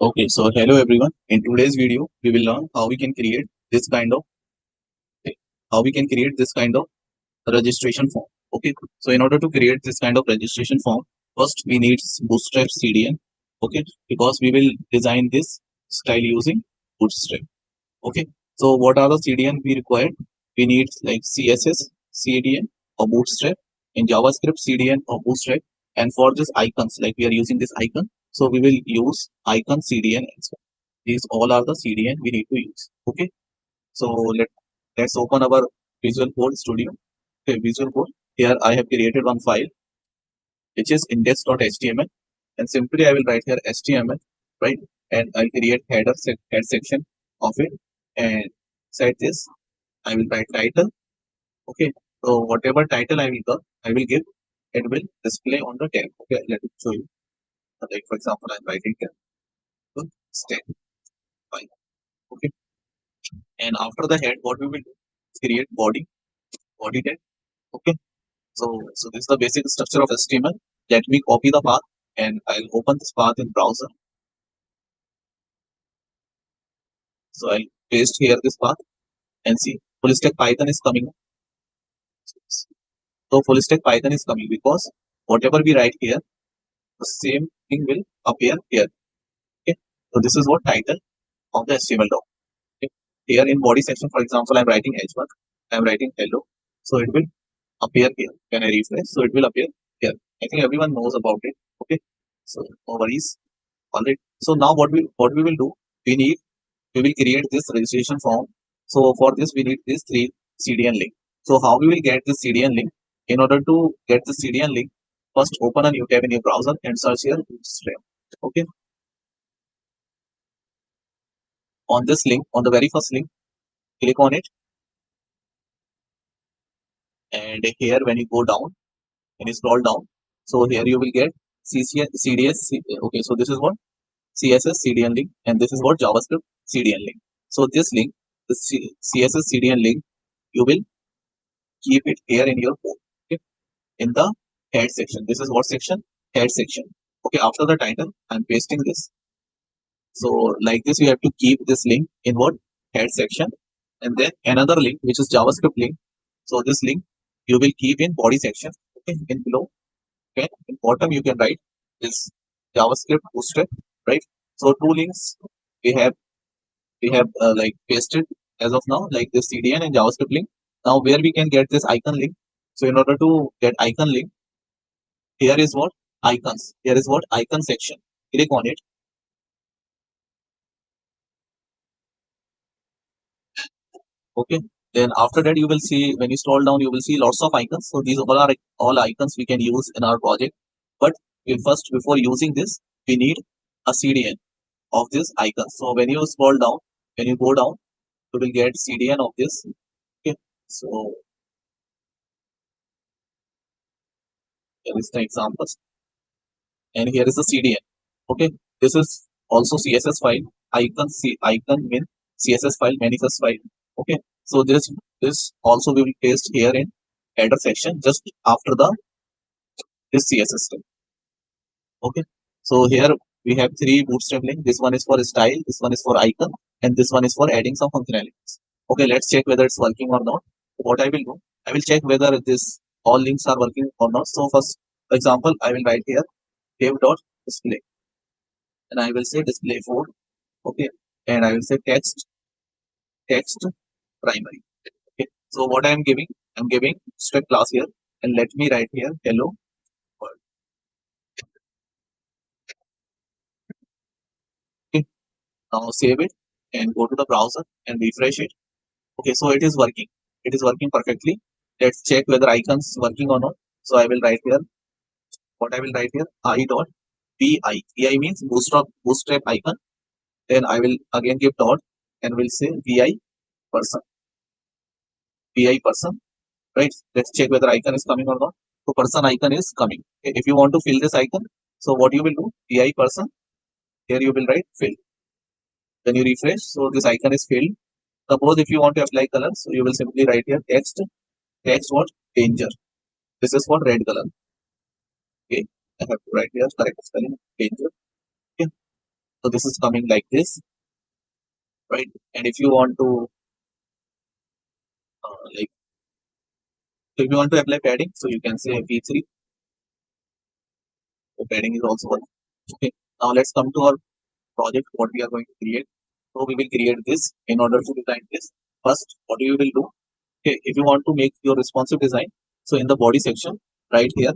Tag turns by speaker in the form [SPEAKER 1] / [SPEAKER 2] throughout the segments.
[SPEAKER 1] Okay, so hello everyone. In today's video, we will learn how we can create this kind of registration form. Okay, so in order to create this kind of registration form, first we need Bootstrap CDN. Okay, because we will design this style using Bootstrap. Okay, so what are the CDN we require? We need like CSS CDN or Bootstrap, in JavaScript CDN or Bootstrap, and for this icons, like we are using this icon, so we will use icon CDN as well. These all are the CDN we need to use. Okay, so let's open our Visual Code Studio. Okay, Visual Code. Here I have created one file which is index.html, and simply I will write here HTML, right? And I'll create head section of it, and set this. I will write title. Okay, so whatever title I will give, it will display on the tab. Okay, let me show you. Like for example, I'm writing here step 5. Okay, and after the head, what we will do is create body tag. Okay, so this is the basic structure of HTML. Let me copy the path, and I'll open this path in browser. So I'll paste here this path and see full stack Python is coming. So full stack Python is coming because whatever we write here, the same thing will appear here. Okay, so this is what title of the HTML doc. Okay. Here in body section, for example, I'm writing H1, I'm writing hello, so it will appear here. When I refresh, so it will appear here. I think everyone knows about it. Okay, so no worries. Alright. So now what we will do, we will create this registration form. So for this we need this 3 CDN link. So how we will get this CDN link? In order to get the CDN link, first open a new tab in your browser and search here Bootstrap. Okay. On this link, on the very first link, click on it, and here when you go down, when you scroll down, so here you will get CDS. Okay, so this is what CSS CDN link, and this is what JavaScript CDN link. So this link, the CSS CDN link, you will keep it here in your code. Okay, in the head section. This is what section? Head section. Okay, after the title, I'm pasting this. So like this, you have to keep this link in what? Head section, and then another link which is JavaScript link. So this link you will keep in body section. Okay, in below. Okay, in bottom you can write this JavaScript Bootstrap, right? So two links we have like pasted as of now, like this CDN and JavaScript link. Now where we can get this icon link? So in order to get icon link, here is what? Icons. Here is what? Icon section. Click on it. Okay. Then after that you will see, when you scroll down, you will see lots of icons. So these all are all icons we can use in our project. But first, before using this, we need a CDN of this icon. So when you scroll down, when you go down, you will get CDN of this. Okay. So here is the examples, and here is the CDN. Okay, this is also CSS file. Icon mean CSS file, manifest file. Okay, so this also we will paste here in header section just after the this CSS step. Okay, so here we have 3 bootstrap links. This one is for style, this one is for icon, and this one is for adding some functionalities. Okay, let's check whether it's working or not. What I will do, I will check whether this all links are working or not. So first, for example, I will write here div.display, and I will say display 4. Okay, and I will say text primary. Okay, so what I am giving, I'm giving step class here, and let me write here hello world. Okay, now save it and go to the browser and refresh it. Okay, so it is working. It is working perfectly. Let's check whether icons working or not. So I will write here, what I will write here, I dot pi. Pi means bootstrap icon. Then I will again give dot and will say vi person. Vi person. Right? Let's check whether icon is coming or not. So person icon is coming. Okay, if you want to fill this icon, so what you will do, pi person, here you will write fill. Then you refresh, so this icon is filled. Suppose if you want to apply color, so you will simply write here text what? Danger. This is for red color. Okay, I have to write here correct spelling danger. Okay, So this is coming like this, right? And if you want to like, if you want to apply padding, so you can say P3. So padding is also one. Okay. Now let's come to our project. What we are going to create. So we will create this. In order to design this, first what you will do. Okay, if you want to make your responsive design, so in the body section, right here,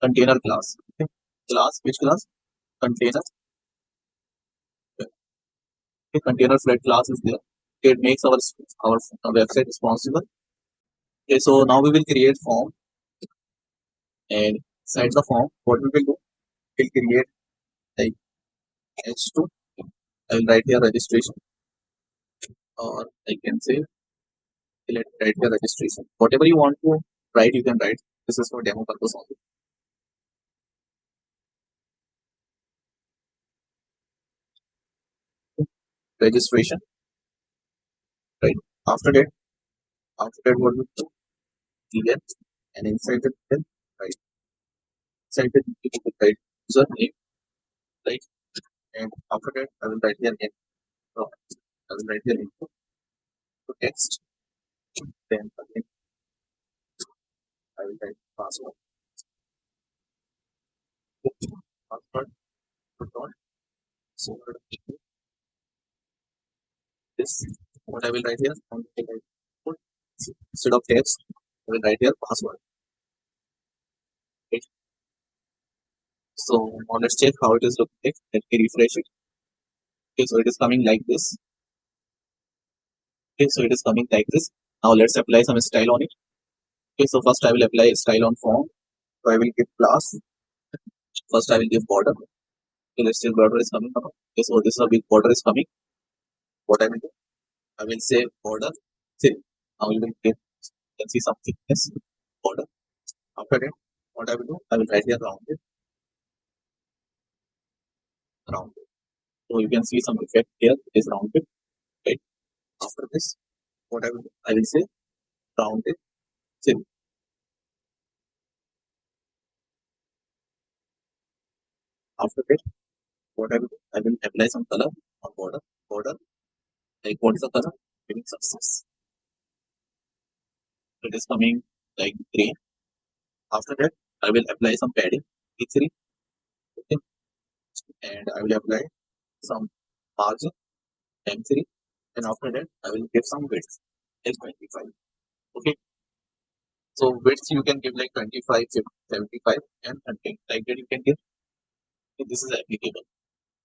[SPEAKER 1] container class. Okay. Class, which class? Container. Okay, container flat class is there. Okay, it makes our website responsible. Okay, so now we will create form, and inside the form, what we will do, we'll create like H2. I will write here registration, or I can say let write here registration. Whatever you want to write, you can write. This is for demo purpose only. Registration, right? After that, what we do, clear, and inside the field, right? Inside the you can write user name, right? And after that, I will write here name. So I will write here info to text. Then again, I will write password. Password. Put on. So this, what I will write here, I will write put. Instead of text, I will write here password. Right? So now let's check how it is looking like. Let me refresh it. Okay, so it is coming like this. Okay, so it is coming like this. Now let's apply some style on it. Okay, so first I will apply style on form. So I will give class. First I will give border. Okay, let's say border is coming now. Okay, so this is a big border is coming. What I will do? I will say border. See, now you will get, you can see some thickness border. After that, what I will do? I will write here rounded. Rounded. So you can see some effect here. It is rounded. Right. After this, what I will do? I will say rounded. See, after that, what I will do? I will apply some color on border. Border. Like what is the color? Giving success. It is coming like green. After that, I will apply some padding, P3, okay, and I will apply some margin, M3, and after that, I will give some width, like 25. Okay, so width you can give like 25, 50, 75, and 100. Like that you can give. Okay, this is applicable.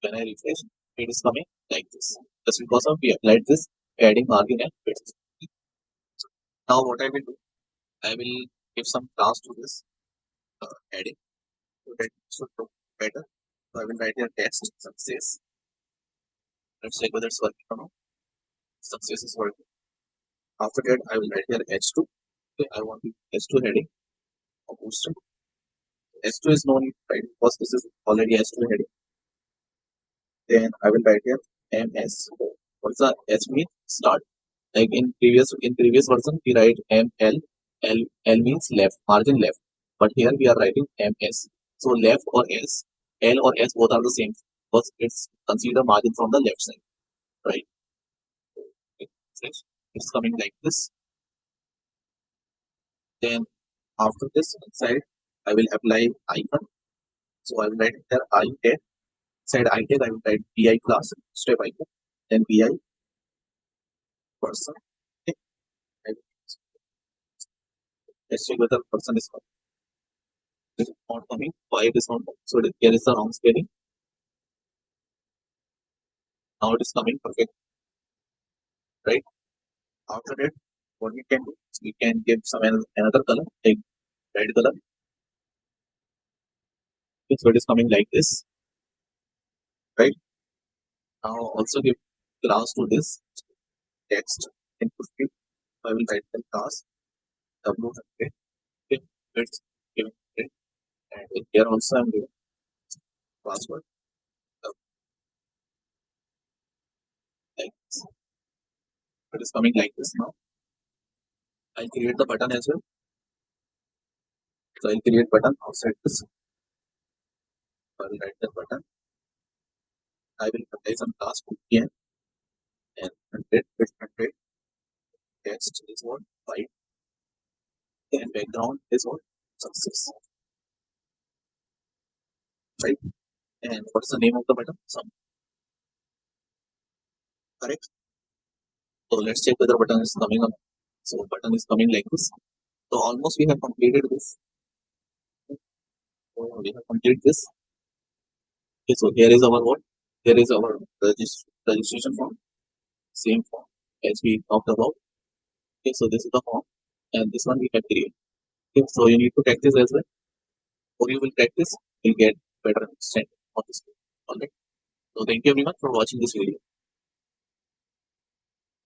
[SPEAKER 1] When I refresh, it is coming like this. Just because of we applied this padding, margin, and width. Now what I will do, I will give some class to this padding so that it should look better. So I will write here text success. Let's check whether it's working or not. Success is working. After that, I will write here H2. Okay, I want H2 heading of Bootstrap. H2 is no need, right? Because this is already H2 heading. Then I will write here MS. What's the H mean? Start. Like in previous version, we write ML. L means left, margin left. But here we are writing MS. So left or S, L or S both are the same because it's consider margin from the left side, right? Okay, it's coming like this. Then after this inside, I will apply icon. So I will write here I tag. Inside I tag, I will write BI class, step icon, then BI person. Okay. Let's check whether person is coming. It is not coming. Why it is not coming? So here is the wrong spelling. Now it is coming perfect, right? After that, what we can do is we can give some another color, like red color. Okay, so it is coming like this, right? Now also give class to this text input field. I will write the class W100. Okay, it's given it, and here also I'm giving password like this. It is coming like this now. I'll create the button as well. So I'll create button outside this. I will write the button. I will Python class boolean and 100 with 100 text is what 5 and background is what success, right? And what is the name of the button? Some, correct? So let's check whether button is coming up. So button is coming like this. So almost we have completed this. So we have completed this. Okay, so here is our what? Here is our registration form. Same form as we talked about. Okay, so this is the form, and this one we have created. Okay, so you need to practice as well. Or you will practice, you'll get better understanding of this. Alright. So thank you everyone for watching this video.